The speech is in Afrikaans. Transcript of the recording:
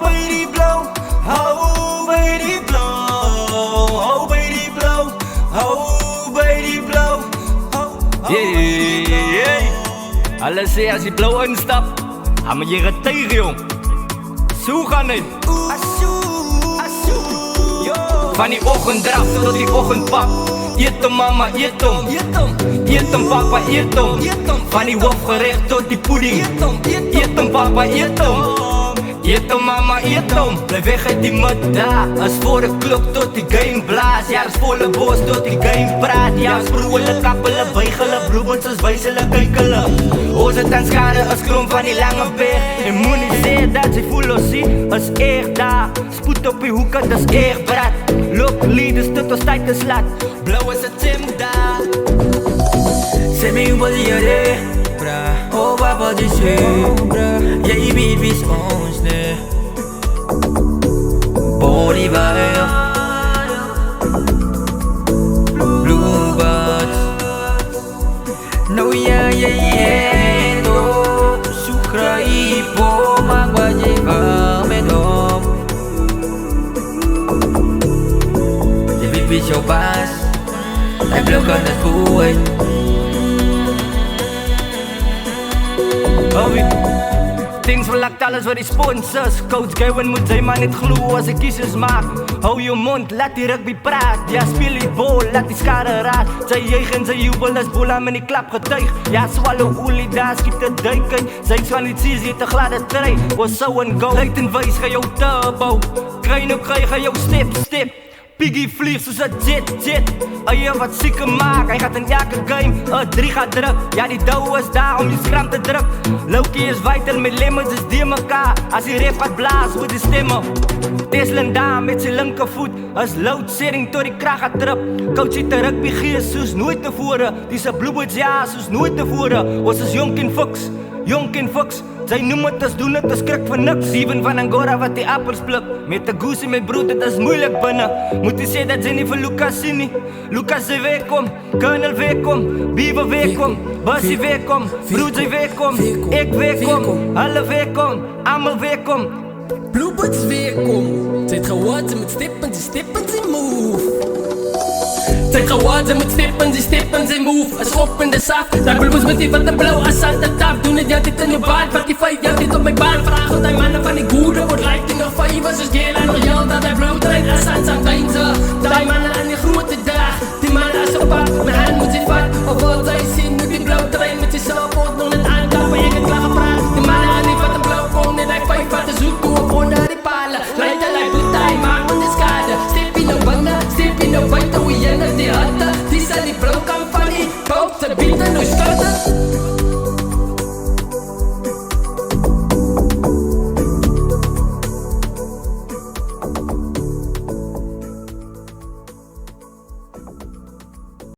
by die blauw, hou by die blauw, hou by die blauw, hou by die blauw. Hulle sê as die blauw instap, gaan my jy getuig jong. So gaan het. Van die oggenddraf tot die oggendpak. Eet hom mama, eet hom. Eet hom papa, eet hom. Van die hoofgerecht tot die pudding. Eet hom papa, eet hom. Eet hom mama, eet hom. Bly weg uit die middag. Is voor de klok tot die game blaas. Ja, is volle bos tot die game praat. Ja, is broe, hulle kap, hulle buig, hulle broebels is wijs, hulle kyk hulle. Ons het aan skade, is krom van die lange berg. En moet nie sê dat sy voel ons sien, is echt daar. Spoed op die hoeken, dis echt brad. Look, leaders tot ons tyd is laat. Blauw is het Tim daar. Sê my hoe wil jy reg, bra? Oh, wat wil jy sê, bra? Jy weet wie's ons, nee. Bonnievale, Bluebirds. Nou ja, no. Sukra ipo, maak wat jy wil met hom. Jy weet wie's jou baas. Hy blou kan het boei. Things verlakt alles wat die sponsors. Coach Gavin moet sy man net glo as hy kieses maak. Hou jou mond, laat die rugby praat. Ja, speel die bol, laat die skade raak. Sy juig en sy jubel as bola met die klap getuig. Ja, swallow olie, daar skiet die duik uit. Sy van die cheese het 'n gladde trein. Was so en go, luid en wys, ga jou turbo. Kry nou kry, ga jou step. Piggy vlieg soos 'n jet. Eie wat sieke maak, hy gaat in elke game 'n 3 gaat druk. Ja, die douw is daar om die skram te druk. Loki is white met lemons is die mekaar. As die ref gaat blaas, moet die stemme. Tesla daar met sy linkervoet. As load setting tot die krag gaat trip. Coach het 'n rugby gees soos nooit tevore. Dis 'n Bluebirds ja, soos nooit tevore. Ons is jonk en fiks. Sy noem het as doen het, as skrik vir niks. Steven van Angora wat die appels pluk. Met 'n goose en met brood, dit is moeilik binne. Moet jy sê dat sy nie vir Lucas sien nie. Lucas sy wegkom, Colonel wegkom, B.B.B wegkom, Bussie wegkom, Brood sy wegkom, ek wegkom, hulle wegkom, almal wegkom. Bluebirds wegkom. Sy het gehoord, sy moet step en sy move. Sy het gehoord, sy moet step en sy move. As op in de saf, daar Bluebirds met die wat een blauw as aan de taf. Doen het jou dit in jou baan, vat die 5 jou dit op my baan. Vraag wat die mannen van die goede wordt lijkt in nog 5 is geel en nog jou dat hij blauw trein as aan zijn tijnse. Die mannen aan die grote dag, die mannen as op pad, mijn hand moet sy vat. Of wat sy sien, moet die blauw trein met die support nog net aan.